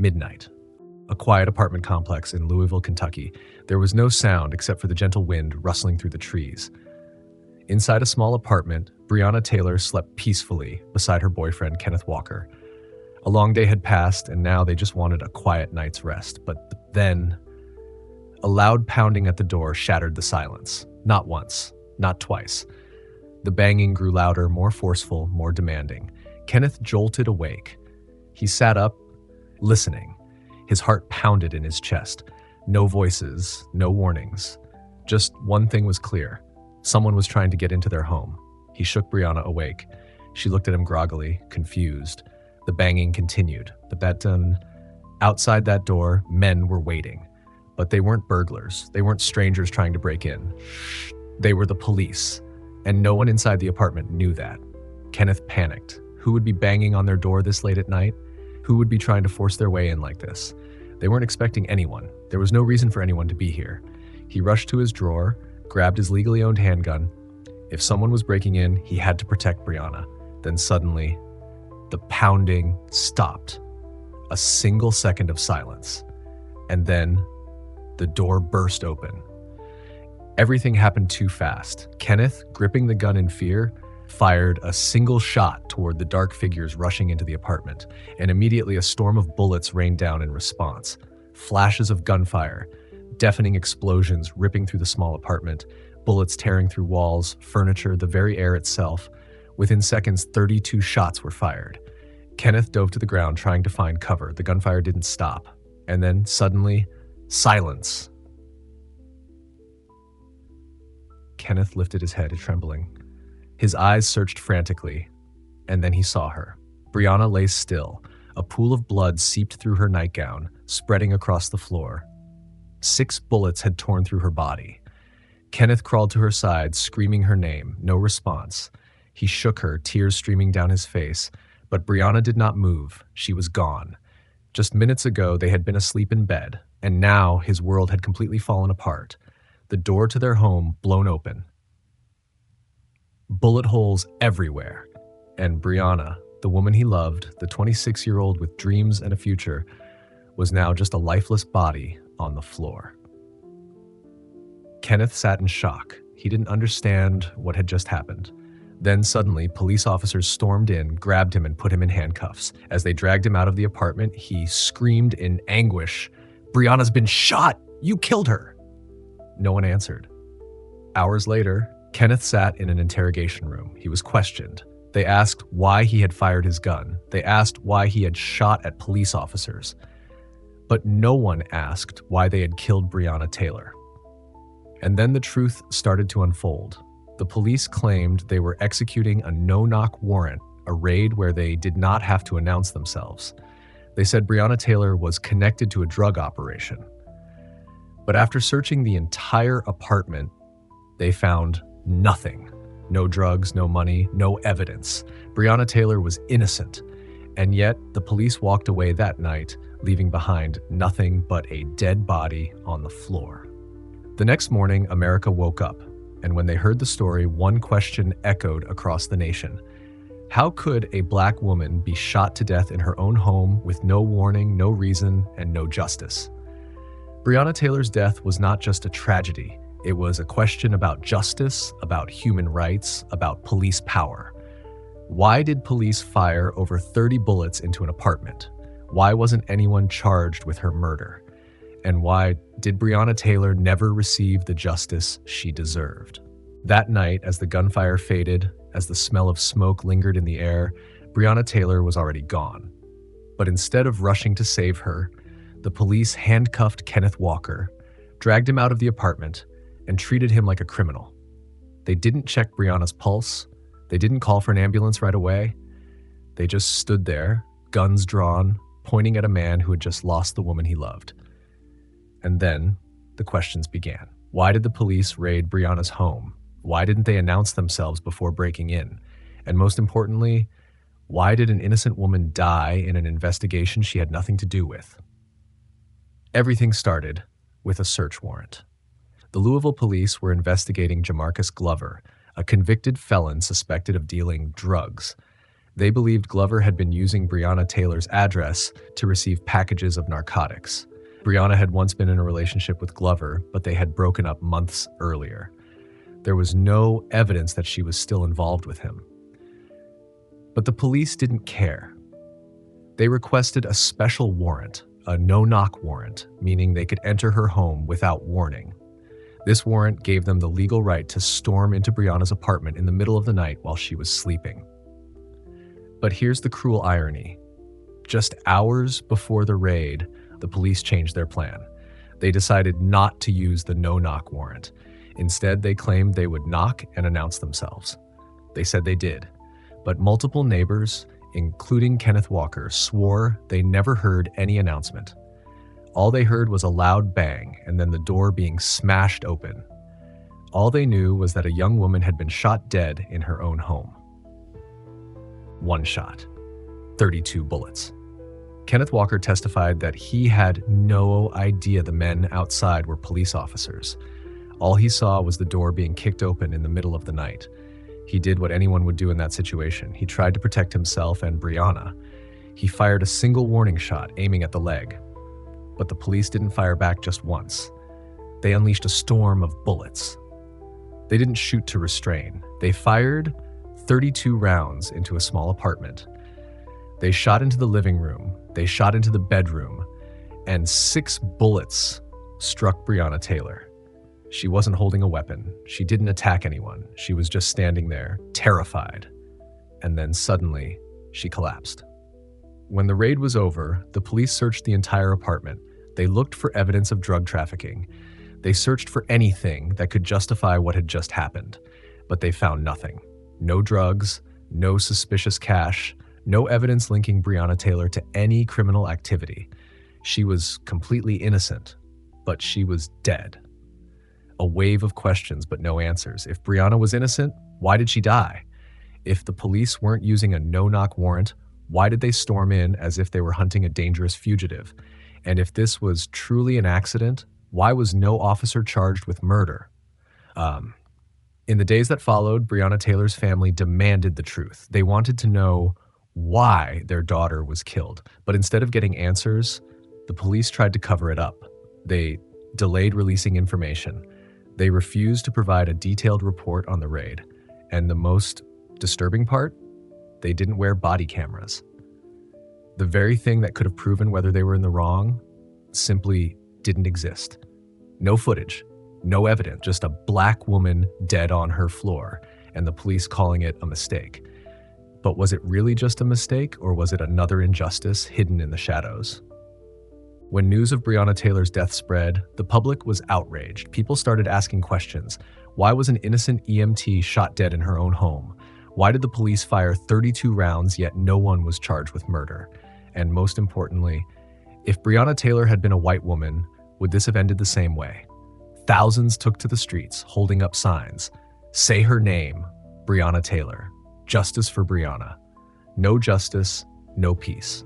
Midnight. A quiet apartment complex in Louisville, Kentucky. There was no sound except for the gentle wind rustling through the trees. Inside a small apartment, Breonna Taylor slept peacefully beside her boyfriend, Kenneth Walker. A long day had passed, and now they just wanted a quiet night's rest. But then, a loud pounding at the door shattered the silence. Not once, not twice. The banging grew louder, more forceful, more demanding. Kenneth jolted awake. He sat up, listening. His heart pounded in his chest. No voices, no warnings. Just one thing was clear. Someone was trying to get into their home. He shook Breonna awake. She looked at him groggily, confused. The banging continued, but outside that door, men were waiting. But they weren't burglars. They weren't strangers trying to break in. They were the police, and no one inside the apartment knew that. Kenneth panicked. Who would be banging on their door this late at night? Who would be trying to force their way in like this? They weren't expecting anyone. There was no reason for anyone to be here. He rushed to his drawer, grabbed his legally owned handgun. If someone was breaking in, he had to protect Breonna. Then suddenly, the pounding stopped. A single second of silence. And then, the door burst open. Everything happened too fast. Kenneth, gripping the gun in fear, fired a single shot toward the dark figures rushing into the apartment, and immediately a storm of bullets rained down in response. Flashes of gunfire, deafening explosions ripping through the small apartment, bullets tearing through walls, furniture, the very air itself. Within seconds, 32 shots were fired. Kenneth dove to the ground trying to find cover. The gunfire didn't stop. And then, suddenly, silence. Kenneth lifted his head, trembling. His eyes searched frantically, and then he saw her. Breonna lay still. A pool of blood seeped through her nightgown, spreading across the floor. 6 bullets had torn through her body. Kenneth crawled to her side, screaming her name. No response. He shook her, tears streaming down his face. But Breonna did not move. She was gone. Just minutes ago, they had been asleep in bed, and now his world had completely fallen apart. The door to their home blown open. Bullet holes everywhere. And Breonna, the woman he loved, the 26-year-old with dreams and a future, was now just a lifeless body on the floor. Kenneth sat in shock. He didn't understand what had just happened. Then suddenly, police officers stormed in, grabbed him, and put him in handcuffs. As they dragged him out of the apartment, he screamed in anguish, "Breonna's been shot! You killed her!" No one answered. Hours later, Kenneth sat in an interrogation room. He was questioned. They asked why he had fired his gun. They asked why he had shot at police officers. But no one asked why they had killed Breonna Taylor. And then the truth started to unfold. The police claimed they were executing a no-knock warrant, a raid where they did not have to announce themselves. They said Breonna Taylor was connected to a drug operation. But after searching the entire apartment, they found nothing. No drugs, no money, no evidence. Breonna Taylor was innocent. And yet, the police walked away that night, leaving behind nothing but a dead body on the floor. The next morning, America woke up, and when they heard the story, one question echoed across the nation. How could a black woman be shot to death in her own home with no warning, no reason, and no justice? Breonna Taylor's death was not just a tragedy. It was a question about justice, about human rights, about police power. Why did police fire over 30 bullets into an apartment? Why wasn't anyone charged with her murder? And why did Breonna Taylor never receive the justice she deserved? That night, as the gunfire faded, as the smell of smoke lingered in the air, Breonna Taylor was already gone. But instead of rushing to save her, the police handcuffed Kenneth Walker, dragged him out of the apartment, and treated him like a criminal. They didn't check Breonna's pulse. They didn't call for an ambulance right away. They just stood there, guns drawn, pointing at a man who had just lost the woman he loved. And then the questions began. Why did the police raid Breonna's home? Why didn't they announce themselves before breaking in? And most importantly, why did an innocent woman die in an investigation she had nothing to do with? Everything started with a search warrant. The Louisville police were investigating Jamarcus Glover, a convicted felon suspected of dealing drugs. They believed Glover had been using Breonna Taylor's address to receive packages of narcotics. Breonna had once been in a relationship with Glover, but they had broken up months earlier. There was no evidence that she was still involved with him. But the police didn't care. They requested a special warrant, a no-knock warrant, meaning they could enter her home without warning. This warrant gave them the legal right to storm into Breonna's apartment in the middle of the night while she was sleeping. But here's the cruel irony. Just hours before the raid, the police changed their plan. They decided not to use the no-knock warrant. Instead, they claimed they would knock and announce themselves. They said they did, but multiple neighbors, including Kenneth Walker, swore they never heard any announcement. All they heard was a loud bang and then the door being smashed open. All they knew was that a young woman had been shot dead in her own home. One shot, 32 bullets. Kenneth Walker testified that he had no idea the men outside were police officers. All he saw was the door being kicked open in the middle of the night. He did what anyone would do in that situation. He tried to protect himself and Breonna. He fired a single warning shot, aiming at the leg. But the police didn't fire back just once. They unleashed a storm of bullets. They didn't shoot to restrain. They fired 32 rounds into a small apartment. They shot into the living room. They shot into the bedroom. And 6 bullets struck Breonna Taylor. She wasn't holding a weapon. She didn't attack anyone. She was just standing there, terrified. And then suddenly, she collapsed. When the raid was over, the police searched the entire apartment. They looked for evidence of drug trafficking. They searched for anything that could justify what had just happened, but they found nothing. No drugs, no suspicious cash, no evidence linking Breonna Taylor to any criminal activity. She was completely innocent, but she was dead. A wave of questions, but no answers. If Breonna was innocent, why did she die? If the police weren't using a no-knock warrant, why did they storm in as if they were hunting a dangerous fugitive? And if this was truly an accident, why was no officer charged with murder? In the days that followed, Breonna Taylor's family demanded the truth. They wanted to know why their daughter was killed. But instead of getting answers, the police tried to cover it up. They delayed releasing information. They refused to provide a detailed report on the raid. And the most disturbing part, they didn't wear body cameras. The very thing that could have proven whether they were in the wrong simply didn't exist. No footage, no evidence, just a black woman dead on her floor, and the police calling it a mistake. But was it really just a mistake, or was it another injustice hidden in the shadows? When news of Breonna Taylor's death spread, the public was outraged. People started asking questions. Why was an innocent EMT shot dead in her own home? Why did the police fire 32 rounds, yet no one was charged with murder? And most importantly, if Breonna Taylor had been a white woman, would this have ended the same way? Thousands took to the streets, holding up signs. Say her name, Breonna Taylor. Justice for Breonna. No justice, no peace.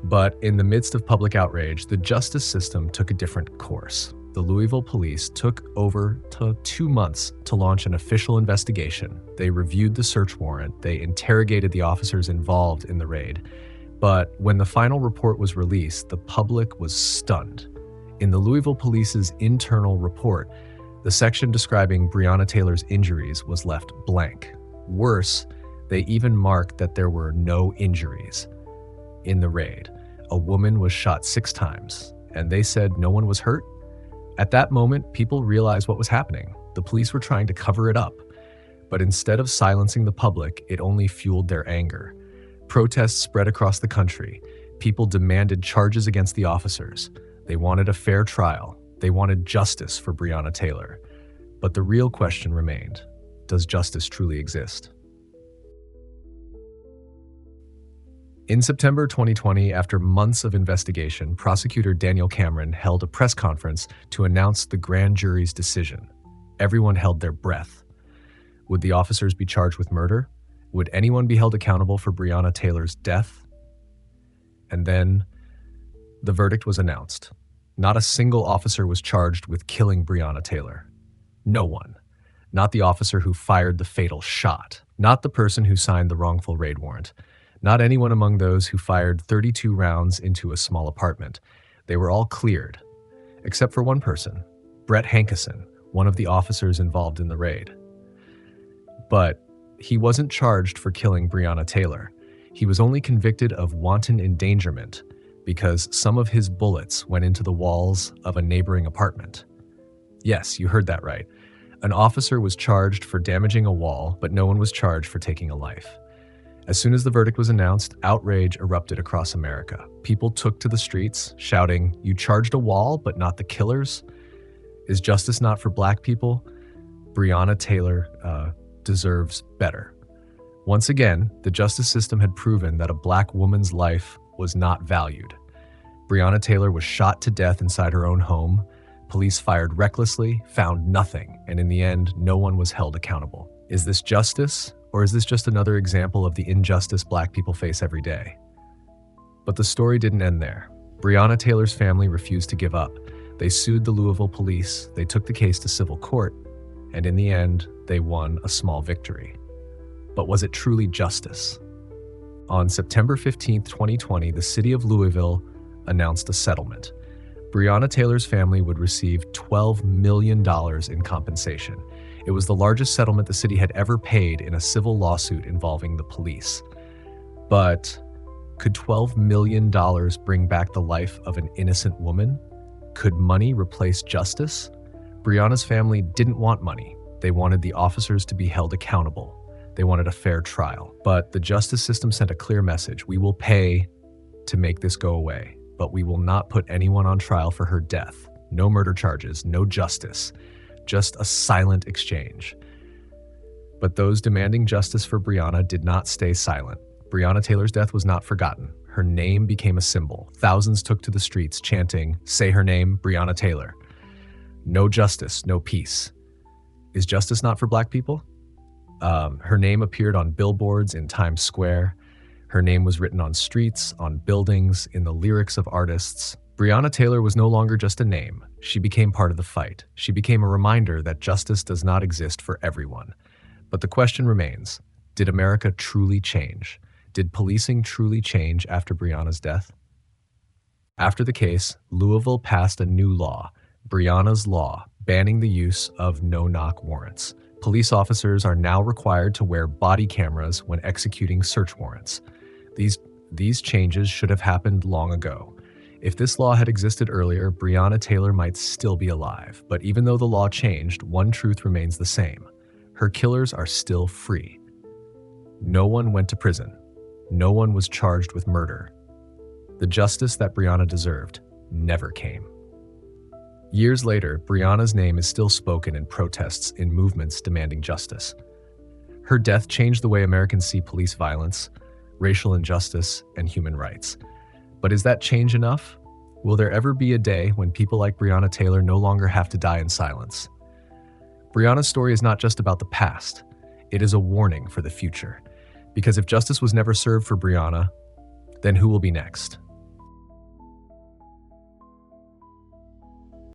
But in the midst of public outrage, the justice system took a different course. The Louisville police took over 2 months to launch an official investigation. They reviewed the search warrant. They interrogated the officers involved in the raid. But when the final report was released, the public was stunned. In the Louisville police's internal report, the section describing Breonna Taylor's injuries was left blank. Worse, they even marked that there were no injuries. In the raid, a woman was shot 6 times, and they said no one was hurt. At that moment, people realized what was happening. The police were trying to cover it up. But instead of silencing the public, it only fueled their anger. Protests spread across the country. People demanded charges against the officers. They wanted a fair trial. They wanted justice for Breonna Taylor. But the real question remained: does justice truly exist? In September 2020, after months of investigation, prosecutor Daniel Cameron held a press conference to announce the grand jury's decision. Everyone held their breath. Would the officers be charged with murder? Would anyone be held accountable for Breonna Taylor's death? And then the verdict was announced. Not a single officer was charged with killing Breonna Taylor. No one. Not the officer who fired the fatal shot. Not the person who signed the wrongful raid warrant. Not anyone among those who fired 32 rounds into a small apartment. They were all cleared, except for one person, Brett Hankison, one of the officers involved in the raid. But he wasn't charged for killing Breonna Taylor. He was only convicted of wanton endangerment because some of his bullets went into the walls of a neighboring apartment. Yes, you heard that right. An officer was charged for damaging a wall, but no one was charged for taking a life. As soon as the verdict was announced, outrage erupted across America. People took to the streets, shouting, "You charged a wall, but not the killers? Is justice not for black people? Breonna Taylor deserves better." Once again, the justice system had proven that a black woman's life was not valued. Breonna Taylor was shot to death inside her own home. Police fired recklessly, found nothing, and in the end, no one was held accountable. Is this justice, or is this just another example of the injustice black people face every day? But the story didn't end there. Breonna Taylor's family refused to give up. They sued the Louisville police, they took the case to civil court, and in the end, they won a small victory. But was it truly justice? On September 15, 2020, the city of Louisville announced a settlement. Breonna Taylor's family would receive $12 million in compensation. It was the largest settlement the city had ever paid in a civil lawsuit involving the police. But could $12 million bring back the life of an innocent woman? Could money replace justice? Breonna's family didn't want money. They wanted the officers to be held accountable. They wanted a fair trial. But the justice system sent a clear message: we will pay to make this go away, but we will not put anyone on trial for her death. No murder charges, no justice, just a silent exchange. But those demanding justice for Breonna did not stay silent. Breonna Taylor's death was not forgotten. Her name became a symbol. Thousands took to the streets chanting, "Say her name, Breonna Taylor." No justice, no peace. Is justice not for black people? Her name appeared on billboards in Times Square. Her name was written on streets, on buildings, in the lyrics of artists. Breonna Taylor was no longer just a name. She became part of the fight. She became a reminder that justice does not exist for everyone. But the question remains, did America truly change? Did policing truly change after Breonna's death? After the case, Louisville passed a new law, Breonna's Law, banning the use of no-knock warrants. Police officers are now required to wear body cameras when executing search warrants. These changes should have happened long ago. If this law had existed earlier, Breonna Taylor might still be alive. But even though the law changed, one truth remains the same. Her killers are still free. No one went to prison. No one was charged with murder. The justice that Breonna deserved never came. Years later, Breonna's name is still spoken in protests in movements demanding justice. Her death changed the way Americans see police violence, racial injustice, and human rights. But is that change enough? Will there ever be a day when people like Breonna Taylor no longer have to die in silence? Breonna's story is not just about the past. It is a warning for the future. Because if justice was never served for Breonna, then who will be next?